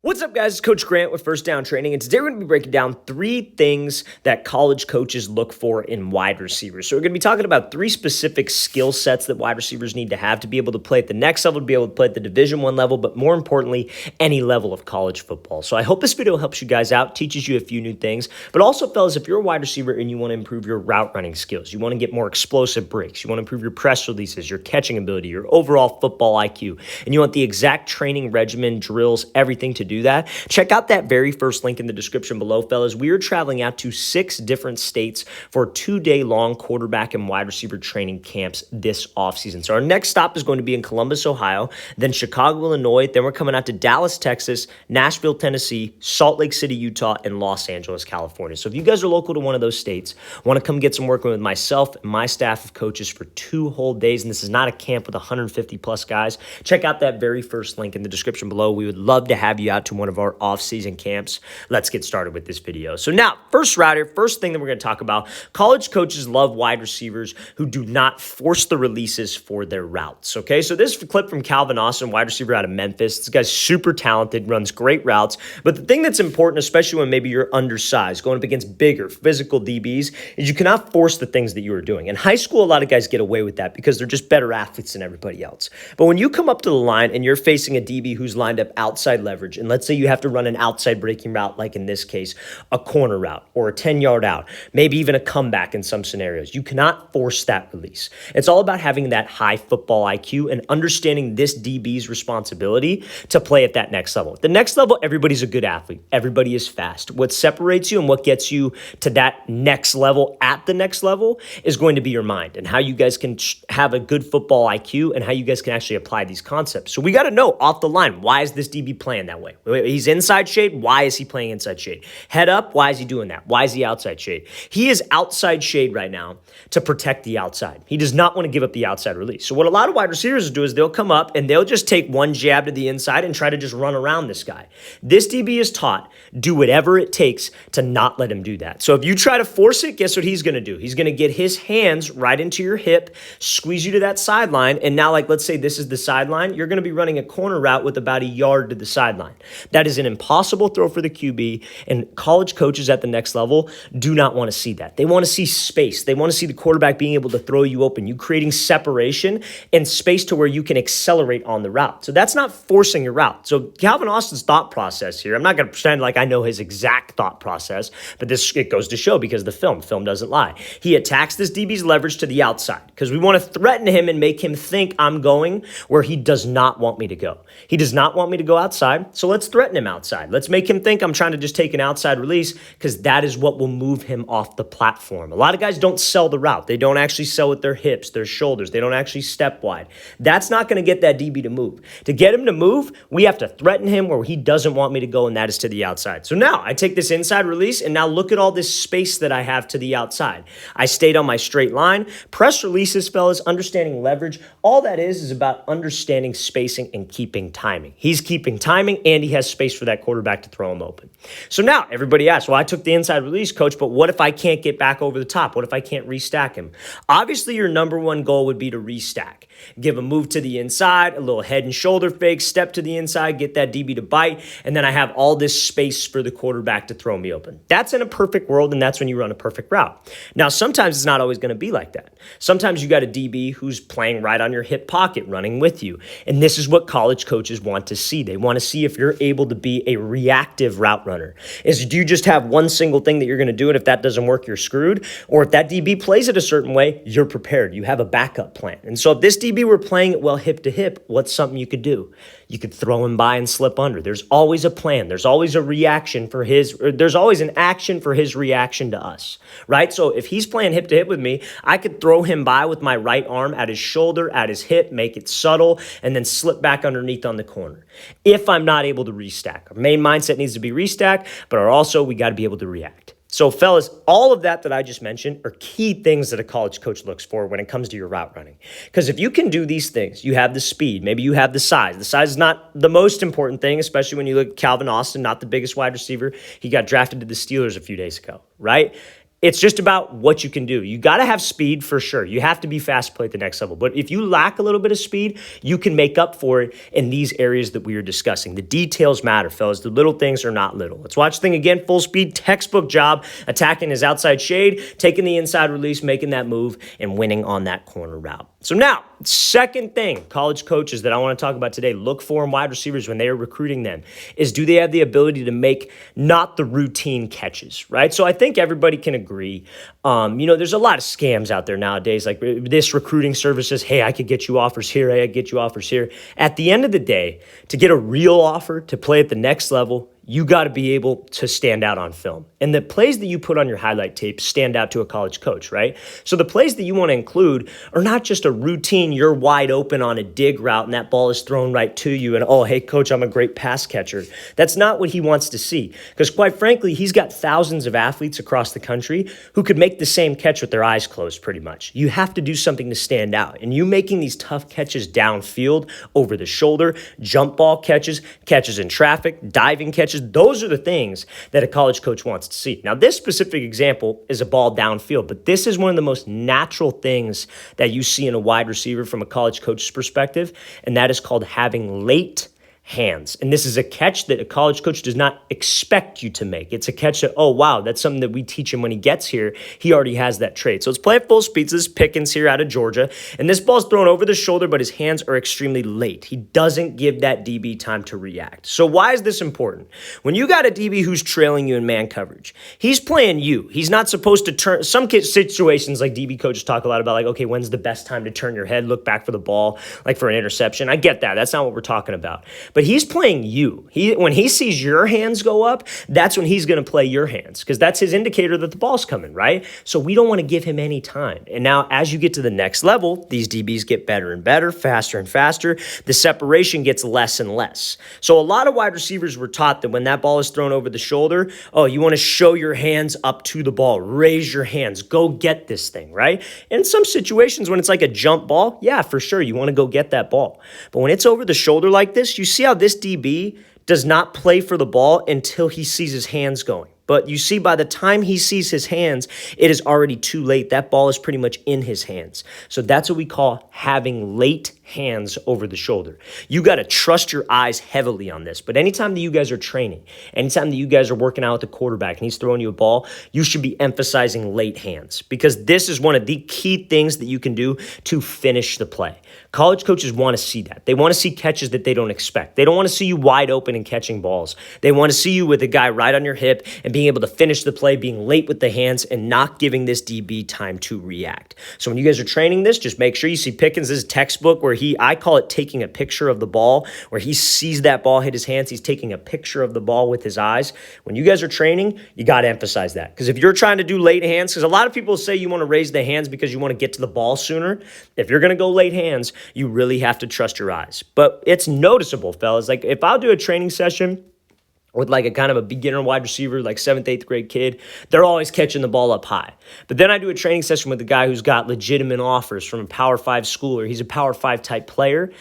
What's up, guys? It's Coach Grant with First Down Training, and today we're going to be breaking down 3 things that college coaches look for in wide receivers. So we're going to be talking about 3 specific skill sets that wide receivers need to have to be able to play at the next level, to be able to play at the Division I level, but more importantly, any level of college football. So I hope this video helps you guys out, teaches you a few new things, but also, fellas, if you're a wide receiver and you want to improve your route running skills, you want to get more explosive breaks, you want to improve your press releases, your catching ability, your overall football IQ, and you want the exact training regimen, drills, everything to do that, check out that very first link in the description below, fellas. We are traveling out to 6 different states for 2-day-long quarterback and wide receiver training camps this offseason. So our next stop is going to be in Columbus, Ohio, then Chicago, Illinois, then we're coming out to Dallas, Texas, Nashville, Tennessee, Salt Lake City, Utah, and Los Angeles, California. So if you guys are local to one of those states, want to come get some work with myself and my staff of coaches for 2 whole days, and this is not a camp with 150 plus guys, check out that very first link in the description below. We would love to have you out to one of our off-season camps. Let's get started with this video. So now, first thing that we're going to talk about, college coaches love wide receivers who do not force the releases for their routes, okay? So this clip from Calvin Austin, wide receiver out of Memphis. This guy's super talented, runs great routes, but the thing that's important, especially when maybe you're undersized, going up against bigger, physical DBs, is you cannot force the things that you are doing. In high school, a lot of guys get away with that because they're just better athletes than everybody else. But when you come up to the line and you're facing a DB who's lined up outside leverage, and let's say you have to run an outside breaking route, like in this case, a corner route or a 10-yard out, maybe even a comeback in some scenarios. You cannot force that release. It's all about having that high football IQ and understanding this DB's responsibility to play at that next level. At the next level, everybody's a good athlete. Everybody is fast. What separates you and what gets you to that next level at the next level is going to be your mind and how you guys can have a good football IQ and how you guys can actually apply these concepts. So we got to know off the line, why is this DB playing that way? He's inside shade. Why is he playing inside shade? Head up. Why is he doing that? Why is he outside shade? He is outside shade right now to protect the outside. He does not want to give up the outside release. So what a lot of wide receivers do is they'll come up and they'll just take one jab to the inside and try to just run around this guy. This DB is taught, do whatever it takes to not let him do that. So if you try to force it, guess what he's going to do? He's going to get his hands right into your hip, squeeze you to that sideline, and now, like, let's say this is the sideline, you're going to be running a corner route with about a yard to the sideline. That is an impossible throw for the QB, and college coaches at the next level do not want to see that. They want to see space. They want to see the quarterback being able to throw you open, you creating separation and space to where you can accelerate on the route. So that's not forcing your route. So Calvin Austin's thought process here, I'm not going to pretend like I know his exact thought process, but it goes to show because the film doesn't lie. He attacks this DB's leverage to the outside because we want to threaten him and make him think I'm going where he does not want me to go. He does not want me to go outside, so let's threaten him outside. Let's make him think I'm trying to just take an outside release because that is what will move him off the platform. A lot of guys don't sell the route. They don't actually sell with their hips, their shoulders. They don't actually step wide. That's not going to get that DB to move. To get him to move, we have to threaten him where he doesn't want me to go, and that is to the outside. So now I take this inside release, and now look at all this space that I have to the outside. I stayed on my straight line. Press releases, fellas, understanding leverage. All that is about understanding spacing and keeping timing. He's keeping timing, and he has space for that quarterback to throw him open. So now everybody asks, well, I took the inside release, coach, but what if I can't get back over the top? What if I can't restack him? Obviously, your number one goal would be to restack. Give a move to the inside, a little head and shoulder fake, step to the inside, get that DB to bite, and then I have all this space for the quarterback to throw me open. That's in a perfect world, and that's when you run a perfect route. Now, sometimes it's not always going to be like that. Sometimes you got a DB who's playing right on your hip pocket, running with you, and this is what college coaches want to see. They want to see if you're able to be a reactive route runner. Do you just have one single thing that you're going to do, and if that doesn't work, you're screwed? Or if that DB plays it a certain way, you're prepared. You have a backup plan. And so if this DB were playing it well hip to hip, what's something you could do? You could throw him by and slip under. There's always a plan. There's always a reaction for there's always an action for his reaction to us, right? So if he's playing hip to hip with me, I could throw him by with my right arm at his shoulder, at his hip, make it subtle, and then slip back underneath on the corner. If I'm not able to restack, our main mindset needs to be restack, but also we got to be able to react. So fellas, all of that I just mentioned are key things that a college coach looks for when it comes to your route running. Because if you can do these things, you have the speed, maybe you have the size. The size is not the most important thing, especially when you look at Calvin Austin, not the biggest wide receiver. He got drafted to the Steelers a few days ago, right? It's just about what you can do. You got to have speed for sure. You have to be fast play at the next level. But if you lack a little bit of speed, you can make up for it in these areas that we are discussing. The details matter, fellas. The little things are not little. Let's watch the thing again. Full speed, textbook job, attacking his outside shade, taking the inside release, making that move, and winning on that corner route. So now, second thing college coaches that I want to talk about today look for in wide receivers when they are recruiting them is, do they have the ability to make not the routine catches, right? So I think everybody can agree. There's a lot of scams out there nowadays, like this recruiting services. Hey, I could get you offers here. Hey, I could get you offers here. At the end of the day, to get a real offer to play at the next level, you got to be able to stand out on film. And the plays that you put on your highlight tape stand out to a college coach, right? So the plays that you want to include are not just a routine, you're wide open on a dig route and that ball is thrown right to you and, oh, hey, coach, I'm a great pass catcher. That's not what he wants to see. Because quite frankly, he's got thousands of athletes across the country who could make the same catch with their eyes closed pretty much. You have to do something to stand out. And you making these tough catches downfield, over the shoulder, jump ball catches, catches in traffic, diving catches, those are the things that a college coach wants to see. Now, this specific example is a ball downfield, but this is one of the most natural things that you see in a wide receiver from a college coach's perspective, and that is called having late hands. And this is a catch that a college coach does not expect you to make. It's a catch that, oh, wow, that's something that we teach him when he gets here. He already has that trait. So let's play at full speed. So this is Pickens here out of Georgia. And this ball's thrown over the shoulder, but his hands are extremely late. He doesn't give that DB time to react. So why is this important? When you got a DB who's trailing you in man coverage, he's playing you. He's not supposed to turn. Some situations like DB coaches talk a lot about, like, okay, when's the best time to turn your head, look back for the ball, like for an interception. I get that. That's not what we're talking about. But he's playing you. When he sees your hands go up, that's when he's going to play your hands, because that's his indicator that the ball's coming, right? So we don't want to give him any time. And now as you get to the next level, these DBs get better and better, faster and faster. The separation gets less and less. So a lot of wide receivers were taught that when that ball is thrown over the shoulder, oh, you want to show your hands up to the ball, raise your hands, go get this thing, right? And in some situations when it's like a jump ball, yeah, for sure, you want to go get that ball. But when it's over the shoulder like this, you see how this DB does not play for the ball until he sees his hands going. But you see, by the time he sees his hands, it is already too late. That ball is pretty much in his hands. So that's what we call having late hands over the shoulder. You got to trust your eyes heavily on this. But anytime that you guys are training, anytime that you guys are working out with the quarterback and he's throwing you a ball, you should be emphasizing late hands, because this is one of the key things that you can do to finish the play. College coaches want to see that. They want to see catches that they don't expect. They don't want to see you wide open and catching balls. They want to see you with a guy right on your hip and being able to finish the play, being late with the hands and not giving this DB time to react. So when you guys are training this, just make sure you see Pickens' textbook where I call it taking a picture of the ball, where he sees that ball hit his hands. He's taking a picture of the ball with his eyes. When you guys are training, you got to emphasize that. Because if you're trying to do late hands, because a lot of people say you want to raise the hands because you want to get to the ball sooner. If you're going to go late hands, you really have to trust your eyes. But it's noticeable, fellas. Like if I'll do a training session with like a kind of a beginner wide receiver, like 7th, 8th grade kid, they're always catching the ball up high. But then I do a training session with a guy who's got legitimate offers from a Power 5 school, or he's a Power 5 type player.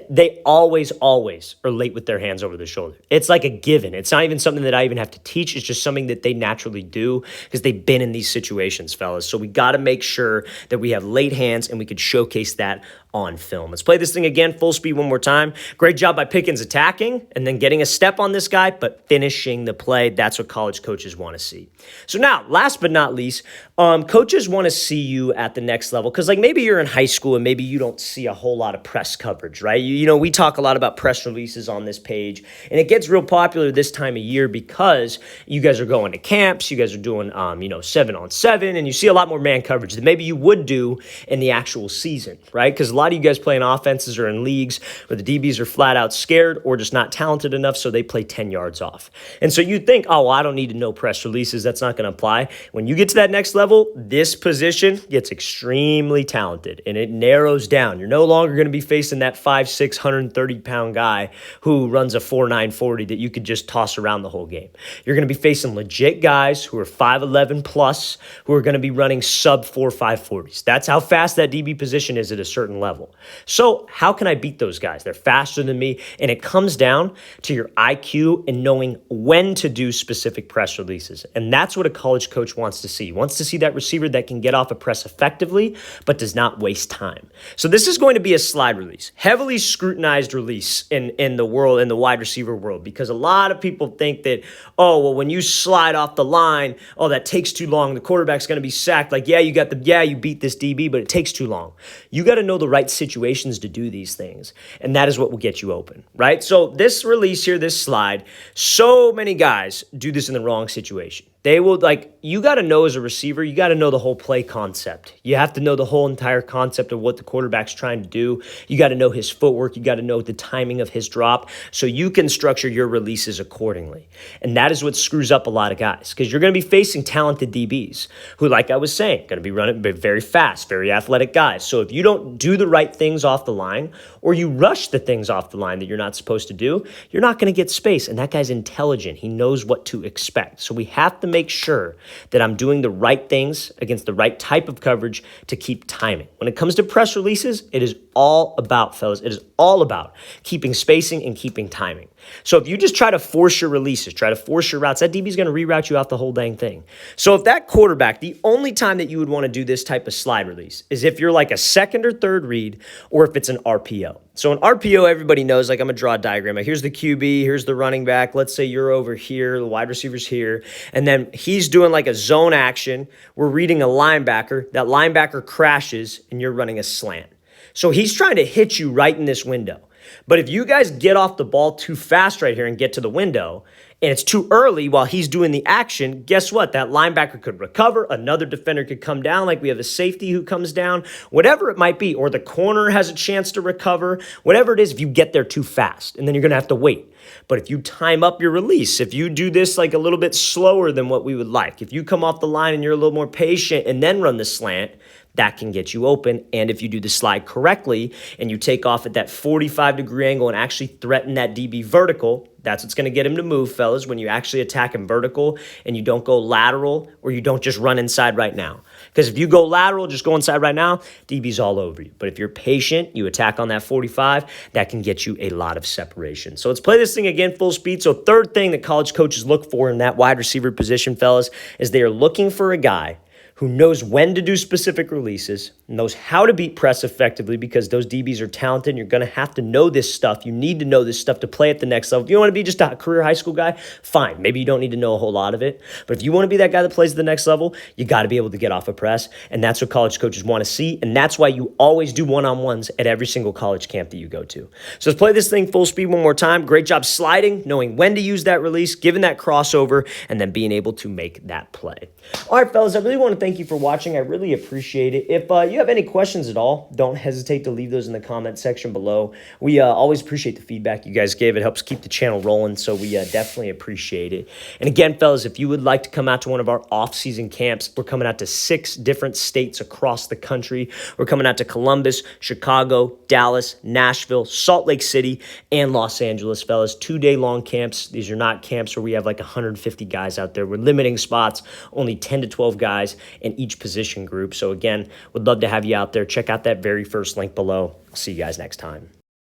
They always are late with their hands over the shoulder. It's like a given. It's not even something that I even have to teach. It's just something that they naturally do because they've been in these situations, fellas. So we got to make sure that we have late hands and we could showcase that on film. Let's play this thing again, full speed one more time. Great job by Pickens attacking and then getting a step on this guy, but finishing the play. That's what college coaches want to see. So now, last but not least, coaches want to see you at the next level because like maybe you're in high school and maybe you don't see a whole lot of press coverage, right? You know, we talk a lot about press releases on this page, and it gets real popular this time of year because you guys are going to camps, you guys are doing, 7-on-7, and you see a lot more man coverage than maybe you would do in the actual season, right? Because a lot of you guys playing offenses or in leagues where the DBs are flat out scared or just not talented enough, so they play 10 yards off. And so you think, oh, well, I don't need to know press releases. That's not going to apply. When you get to that next level, this position gets extremely talented, and it narrows down. You're no longer going to be facing that 5 5'6", 130-pound guy who runs a 4.9 40 that you could just toss around the whole game. You're going to be facing legit guys who are 5'11 plus, who are going to be running sub 4.5 40s. That's how fast that DB position is at a certain level. So how can I beat those guys? They're faster than me, and it comes down to your IQ and knowing when to do specific press releases. And that's what a college coach wants to see. He wants to see that receiver that can get off a press effectively, but does not waste time. So this is going to be a slide release, heavily scrutinized release in the world, in the wide receiver world, because a lot of people think that, oh, well, when you slide off the line, oh, that takes too long. The quarterback's going to be sacked. Like, you beat this DB, but it takes too long. You got to know the right situations to do these things. And that is what will get you open, right? So this release here, this slide, so many guys do this in the wrong situation. They will, you got to know as a receiver, you got to know the whole play concept. You have to know the whole entire concept of what the quarterback's trying to do. You got to know his footwork. You got to know the timing of his drop so you can structure your releases accordingly. And that is what screws up a lot of guys, because you're going to be facing talented DBs who, like I was saying, going to be running very fast, very athletic guys. So if you don't do the right things off the line, or you rush the things off the line that you're not supposed to do, you're not going to get space. And that guy's intelligent. He knows what to expect. So we have to make sure that I'm doing the right things against the right type of coverage to keep timing. When it comes to press releases, it is all about, fellas, it is all about keeping spacing and keeping timing. So if you just try to force your releases, try to force your routes, that DB is going to reroute you out the whole dang thing. So if that quarterback, the only time that you would want to do this type of slide release is if you're like a second or third read, or if it's an RPO. So an RPO, everybody knows, like I'm going to draw a diagram. Here's the QB, here's the running back. Let's say you're over here, the wide receiver's here, and then he's doing like a zone action. We're reading a linebacker. That linebacker crashes, and you're running a slant. So he's trying to hit you right in this window. But if you guys get off the ball too fast right here and get to the window, and it's too early while he's doing the action, guess what? That linebacker could recover. Another defender could come down, like we have a safety who comes down, whatever it might be, or the corner has a chance to recover, whatever it is, if you get there too fast, and then you're going to have to wait. But if you time up your release, if you do this like a little bit slower than what we would like, if you come off the line and you're a little more patient and then run the slant, that can get you open. And if you do the slide correctly and you take off at that 45-degree angle and actually threaten that DB vertical, that's what's going to get him to move, fellas, when you actually attack him vertical and you don't go lateral, or you don't just run inside right now. Because if you go lateral, just go inside right now, DB's all over you. But if you're patient, you attack on that 45, that can get you a lot of separation. So let's play this thing again full speed. So third thing that college coaches look for in that wide receiver position, fellas, is they are looking for a guy who knows when to do specific releases, knows how to beat press effectively, because those DBs are talented and you're going to have to know this stuff. You need to know this stuff to play at the next level. If you want to be just a career high school guy, fine. Maybe you don't need to know a whole lot of it. But if you want to be that guy that plays at the next level, you got to be able to get off a press. And that's what college coaches want to see. And that's why you always do one-on-ones at every single college camp that you go to. So let's play this thing full speed one more time. Great job sliding, knowing when to use that release, giving that crossover, and then being able to make that play. All right, fellas, I really want to thank you for watching. I really appreciate it. If you have any questions at all, don't hesitate to leave those in the comment section below. We always appreciate the feedback you guys give. It helps keep the channel rolling, so we definitely appreciate it. And again, fellas, if you would like to come out to one of our off-season camps, we're coming out to 6 different states across the country. We're coming out to Columbus, Chicago, Dallas, Nashville, Salt Lake City, and Los Angeles, fellas. 2-day-long camps. These are not camps where we have like 150 guys out there. We're limiting spots, only 10 to 12 guys in each position group. So again, would love to have you out there. Check out that very first link below. I'll see you guys next time.